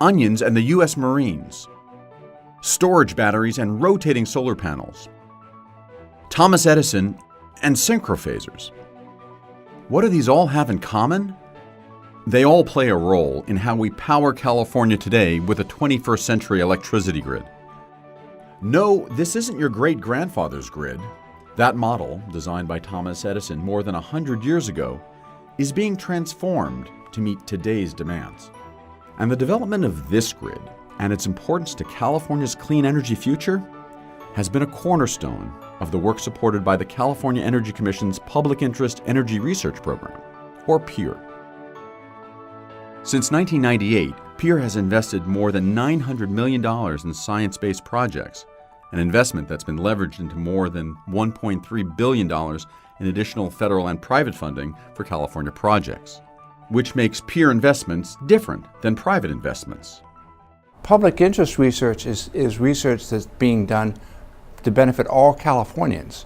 onions and the U.S. Marines, storage batteries and rotating solar panels, Thomas Edison and synchrophasers. What do these all have in common? They all play a role in how we power California today with a 21st century electricity grid. No, this isn't your great-grandfather's grid. That model, designed by Thomas Edison more than 100 years ago, is being transformed to meet today's demands. And the development of this grid and its importance to California's clean energy future has been a cornerstone of the work supported by the California Energy Commission's Public Interest Energy Research Program, or PEER. Since 1998, PEER has invested more than $900 million in science-based projects, an investment that's been leveraged into more than $1.3 billion in additional federal and private funding for California projects, which makes PEER investments different than private investments. Public interest research is research that's being done to benefit all Californians.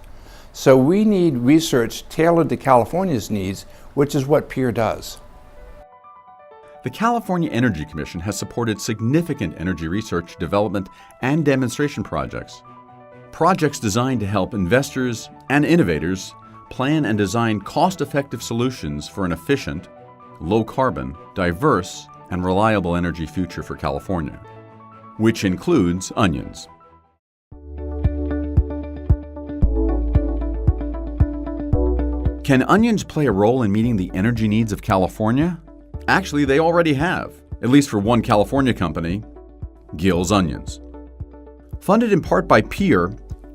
So we need research tailored to California's needs, which is what PEER does. The California Energy Commission has supported significant energy research, development, and demonstration projects. Projects designed to help investors and innovators plan and design cost-effective solutions for an efficient, low-carbon, diverse, and reliable energy future for California, which includes onions. Can onions play a role in meeting the energy needs of California? Actually, they already have, at least for one California company, Gill's Onions. Funded in part by PEER,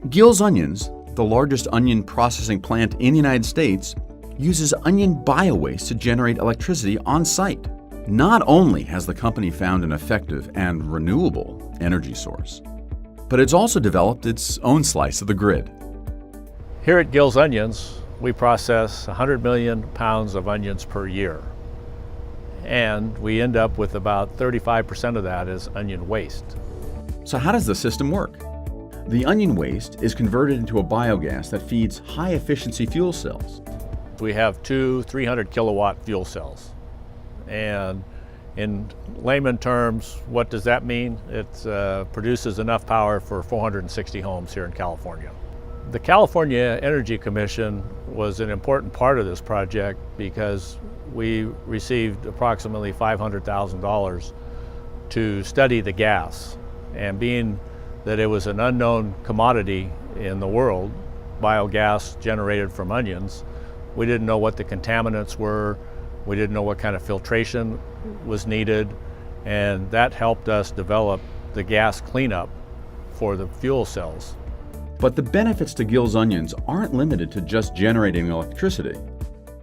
Gill's Onions, the largest onion processing plant in the United States, uses onion biowaste to generate electricity on site. Not only has the company found an effective and renewable energy source, but it's also developed its own slice of the grid. Here at Gill's Onions, we process 100 million pounds of onions per year. And we end up with about 35% of that as onion waste. So how does the system work? The onion waste is converted into a biogas that feeds high-efficiency fuel cells. We have two 300 kilowatt fuel cells. And in layman terms, what does that mean? It produces enough power for 460 homes here in California. The California Energy Commission was an important part of this project because we received approximately $500,000 to study the gas. And being that it was an unknown commodity in the world, biogas generated from onions, we didn't know what the contaminants were, we didn't know what kind of filtration was needed, and that helped us develop the gas cleanup for the fuel cells. But the benefits to Gill's Onions aren't limited to just generating electricity.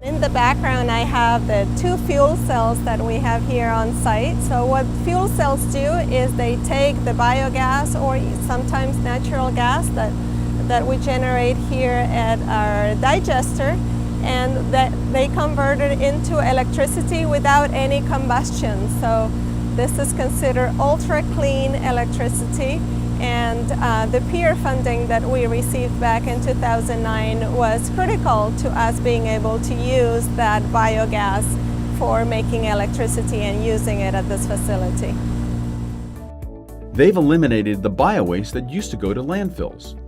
In the background, I have the two fuel cells that we have here on site. So what fuel cells do is they take the biogas or sometimes natural gas that we generate here at our digester, and that they convert it into electricity without any combustion. So this is considered ultra clean electricity. And the PEER funding that we received back in 2009 was critical to us being able to use that biogas for making electricity and using it at this facility. They've eliminated the biowaste that used to go to landfills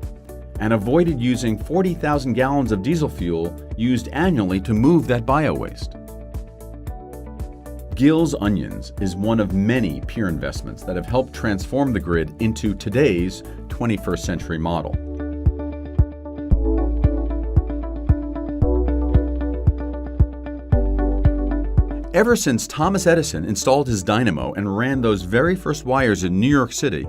and avoided using 40,000 gallons of diesel fuel used annually to move that biowaste. Gill's Onions is one of many PEER investments that have helped transform the grid into today's 21st century model. Ever since Thomas Edison installed his dynamo and ran those very first wires in New York City,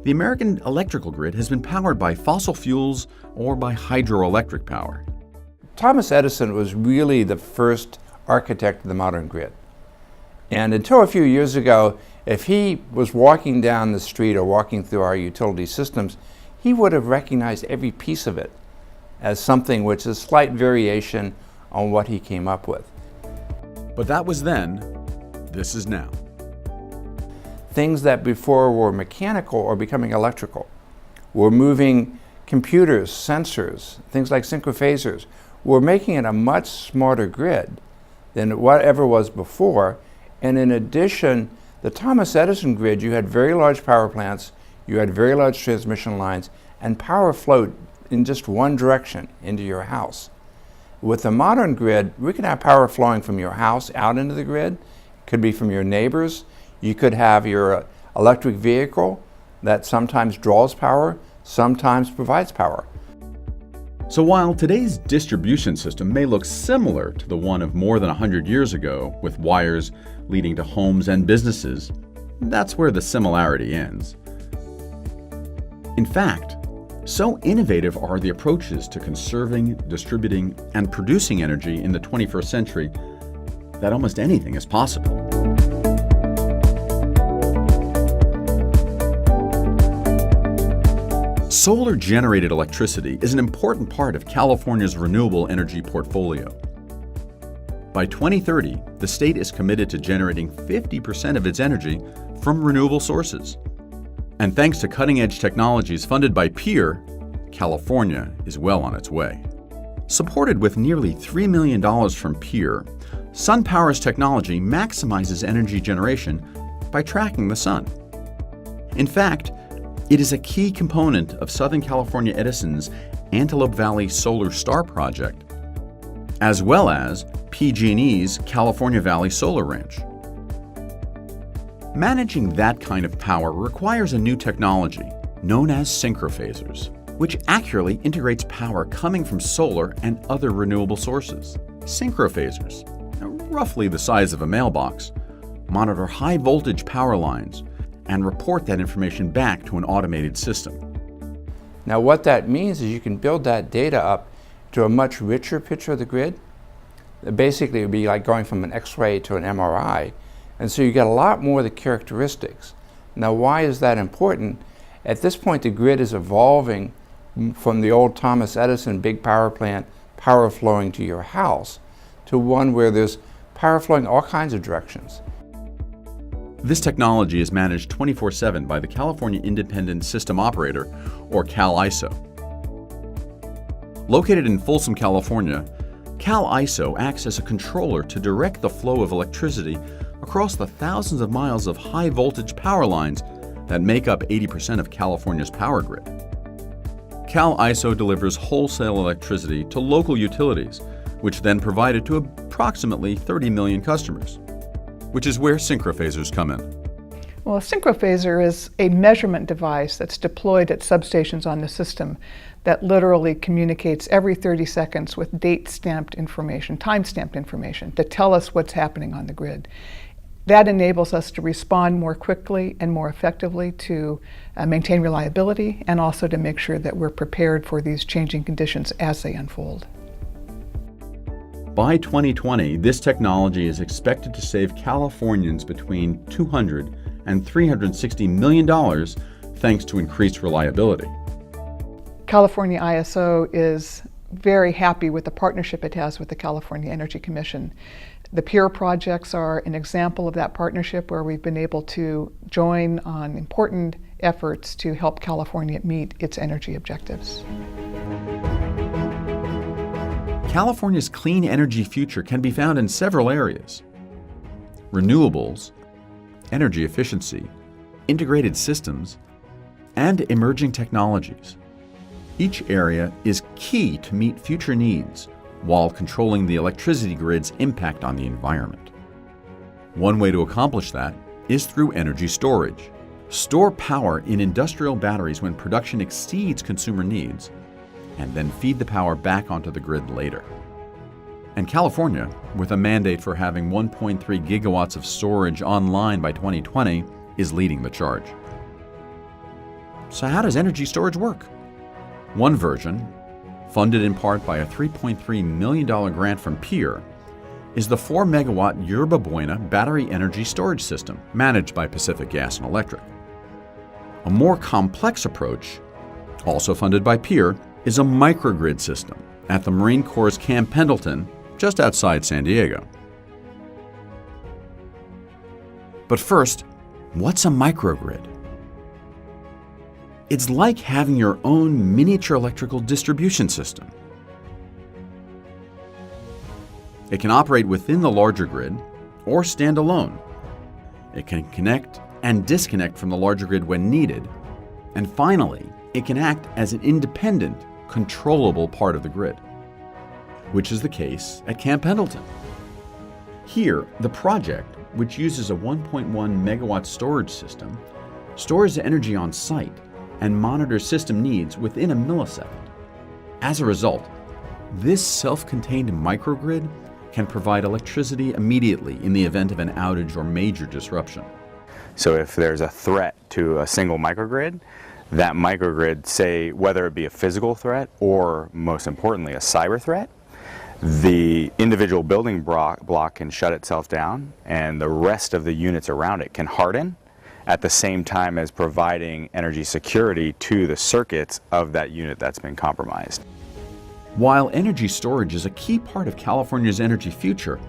the American electrical grid has been powered by fossil fuels or by hydroelectric power. Thomas Edison was really the first architect of the modern grid. And until a few years ago, if he was walking down the street or walking through our utility systems, he would have recognized every piece of it as something which is a slight variation on what he came up with. But that was then, this is now. Things that before were mechanical are becoming electrical. We're moving computers, sensors, things like synchrophasers. We're making it a much smarter grid than whatever was before, And in addition, the Thomas Edison grid, you had very large power plants, you had very large transmission lines, and power flowed in just one direction into your house. With the modern grid, we can have power flowing from your house out into the grid. It could be from your neighbors. You could have your electric vehicle that sometimes draws power, sometimes provides power. So while today's distribution system may look similar to the one of more than 100 years ago, with wires leading to homes and businesses, that's where the similarity ends. In fact, so innovative are the approaches to conserving, distributing, and producing energy in the 21st century that almost anything is possible. Solar-generated electricity is an important part of California's renewable energy portfolio. By 2030, the state is committed to generating 50% of its energy from renewable sources. And thanks to cutting-edge technologies funded by PEER, California is well on its way. Supported with nearly $3 million from PEER, SunPower's technology maximizes energy generation by tracking the sun. In fact, it is a key component of Southern California Edison's Antelope Valley Solar Star project, as well as PG&E's California Valley Solar Ranch. Managing that kind of power requires a new technology known as synchrophasers, which accurately integrates power coming from solar and other renewable sources. Synchrophasers, roughly the size of a mailbox, monitor high voltage power lines and report that information back to an automated system. Now what that means is you can build that data up to a much richer picture of the grid. Basically, it would be like going from an X-ray to an MRI, and so you get a lot more of the characteristics. Now why is that important? At this point, the grid is evolving from the old Thomas Edison big power plant, power flowing to your house, to one where there's power flowing all kinds of directions. This technology is managed 24/7 by the California Independent System Operator, or CAL-ISO. Located in Folsom, California, CAL-ISO acts as a controller to direct the flow of electricity across the thousands of miles of high-voltage power lines that make up 80% of California's power grid. CAL-ISO delivers wholesale electricity to local utilities, which then provide it to approximately 30 million customers, which is where synchrophasers come in. Well, a synchrophaser is a measurement device that's deployed at substations on the system that literally communicates every 30 seconds with date-stamped information, time-stamped information, to tell us what's happening on the grid. That enables us to respond more quickly and more effectively to maintain reliability, and also to make sure that we're prepared for these changing conditions as they unfold. By 2020, this technology is expected to save Californians between $200 and $360 million thanks to increased reliability. California ISO is very happy with the partnership it has with the California Energy Commission. The PEER projects are an example of that partnership, where we've been able to join on important efforts to help California meet its energy objectives. California's clean energy future can be found in several areas: renewables, energy efficiency, integrated systems, and emerging technologies. Each area is key to meet future needs while controlling the electricity grid's impact on the environment. One way to accomplish that is through energy storage. Store power in industrial batteries when production exceeds consumer needs, and then feed the power back onto the grid later. And California, with a mandate for having 1.3 gigawatts of storage online by 2020, is leading the charge. So how does energy storage work? One version, funded in part by a $3.3 million grant from PEER, is the 4 megawatt Yerba Buena battery energy storage system managed by Pacific Gas and Electric. A more complex approach, also funded by PEER, is a microgrid system at the Marine Corps' Camp Pendleton, just outside San Diego. But first, what's a microgrid? It's like having your own miniature electrical distribution system. It can operate within the larger grid or stand alone, It can connect and disconnect from the larger grid when needed. And finally, it can act as an independent, controllable part of the grid, which is the case at Camp Pendleton. Here, the project, which uses a 1.1 megawatt storage system, stores the energy on site and monitors system needs within a millisecond. As a result, this self-contained microgrid can provide electricity immediately in the event of an outage or major disruption. So if there's a threat to a single microgrid, that microgrid, say whether it be a physical threat or most importantly a cyber threat, the individual building block can shut itself down and the rest of the units around it can harden at the same time as providing energy security to the circuits of that unit that's been compromised. While energy storage is a key part of California's energy future,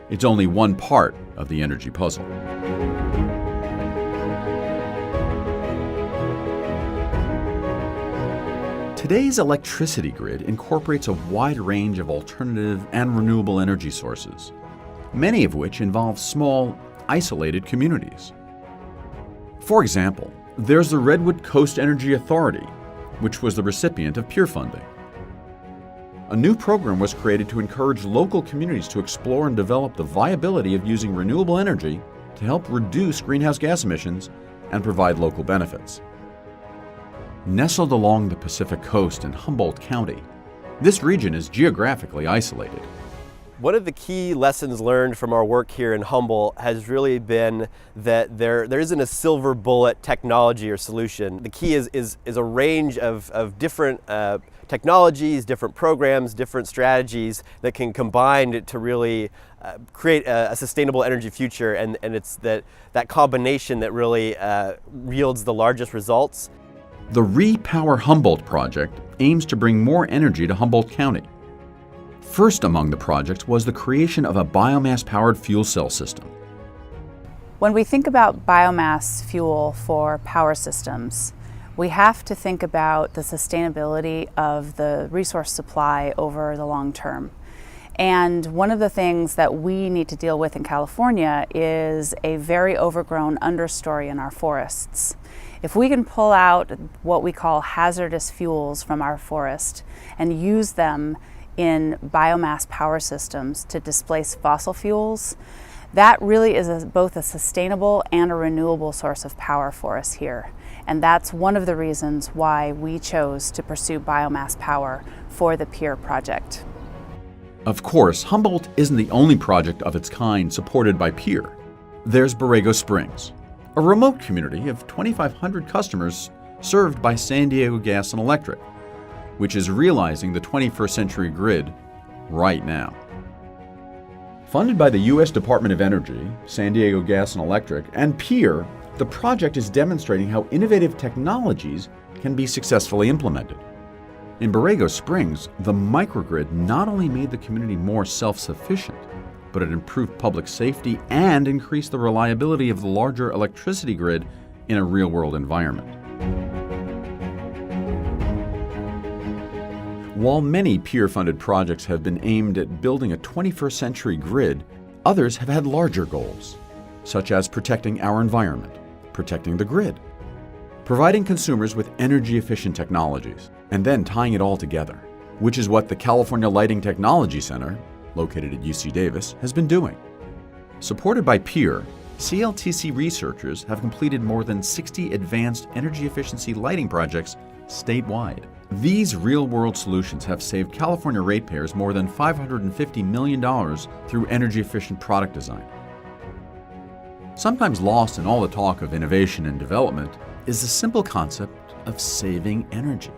it's only one part of the energy puzzle. Today's electricity grid incorporates a wide range of alternative and renewable energy sources, many of which involve small, isolated communities. For example, there's the Redwood Coast Energy Authority, which was the recipient of peer funding. A new program was created to encourage local communities to explore and develop the viability of using renewable energy to help reduce greenhouse gas emissions and provide local benefits. Nestled along the Pacific coast in Humboldt County, this region is geographically isolated. One of the key lessons learned from our work here in Humboldt has really been that there isn't a silver bullet technology or solution. The key is a range of different technologies, different programs, different strategies that can combine to really create a sustainable energy future, and it's that combination that really yields the largest results. The Repower Humboldt project aims to bring more energy to Humboldt County. First among the projects was the creation of a biomass-powered fuel cell system. When we think about biomass fuel for power systems, we have to think about the sustainability of the resource supply over the long term. And one of the things that we need to deal with in California is a very overgrown understory in our forests. If we can pull out what we call hazardous fuels from our forest and use them in biomass power systems to displace fossil fuels, that really is both a sustainable and a renewable source of power for us here. And that's one of the reasons why we chose to pursue biomass power for the PEER project. Of course, Humboldt isn't the only project of its kind supported by PEER. There's Borrego Springs, a remote community of 2,500 customers served by San Diego Gas and Electric, which is realizing the 21st century grid right now. Funded by the U.S. Department of Energy, San Diego Gas and Electric, and PEER, the project is demonstrating how innovative technologies can be successfully implemented. In Borrego Springs, the microgrid not only made the community more self-sufficient, but it improved public safety and increased the reliability of the larger electricity grid in a real-world environment. While many peer-funded projects have been aimed at building a 21st century grid, others have had larger goals, such as protecting our environment, protecting the grid, providing consumers with energy-efficient technologies, and then tying it all together, which is what the California Lighting Technology Center, located at UC Davis, has been doing. Supported by PEER, CLTC researchers have completed more than 60 advanced energy efficiency lighting projects statewide. These real-world solutions have saved California ratepayers more than $550 million through energy-efficient product design. Sometimes lost in all the talk of innovation and development is the simple concept of saving energy.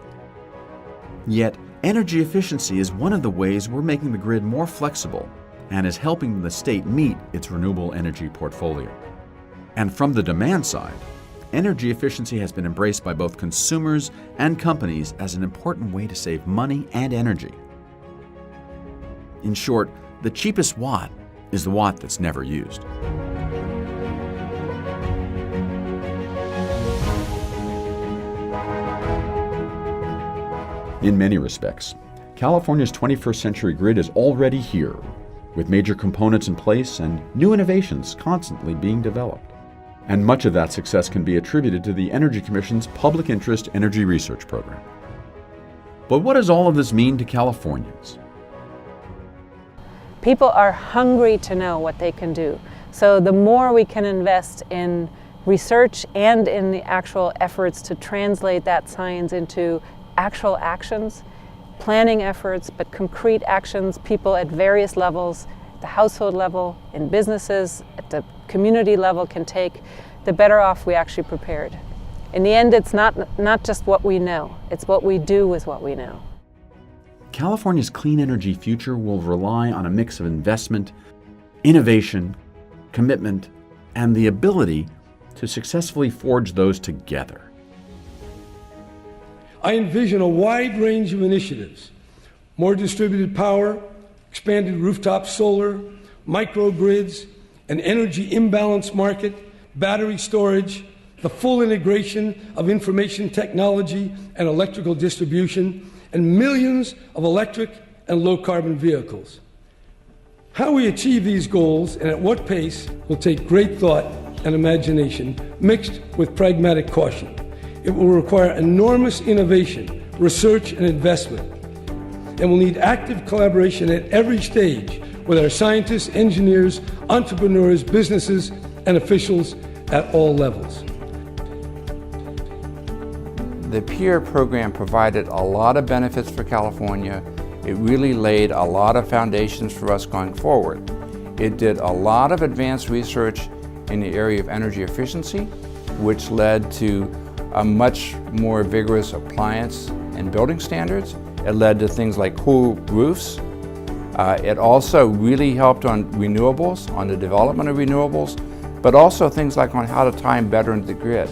Yet, energy efficiency is one of the ways we're making the grid more flexible and is helping the state meet its renewable energy portfolio. And from the demand side, energy efficiency has been embraced by both consumers and companies as an important way to save money and energy. In short, the cheapest watt is the watt that's never used. In many respects, California's 21st century grid is already here, with major components in place and new innovations constantly being developed. And much of that success can be attributed to the Energy Commission's Public Interest Energy Research Program. But what does all of this mean to Californians? People are hungry to know what they can do. So the more we can invest in research and in the actual efforts to translate that science into actual actions, planning efforts, but concrete actions people at various levels, the household level, in businesses, at the community level can take, the better off we actually prepared. In the end, it's not just what we know, it's what we do with what we know. California's clean energy future will rely on a mix of investment, innovation, commitment, and the ability to successfully forge those together. I envision a wide range of initiatives: more distributed power, expanded rooftop solar, microgrids, an energy imbalance market, battery storage, the full integration of information technology and electrical distribution, and millions of electric and low-carbon vehicles. How we achieve these goals and at what pace will take great thought and imagination mixed with pragmatic caution. It will require enormous innovation, research, and investment, and will need active collaboration at every stage with our scientists, engineers, entrepreneurs, businesses, and officials at all levels. The PEER program provided a lot of benefits for California. It really laid a lot of foundations for us going forward. It did a lot of advanced research in the area of energy efficiency, which led to a much more vigorous appliance and building standards. It led to things like cool roofs. It also really helped on renewables, on the development of renewables, but also things like on how to tie them better into the grid.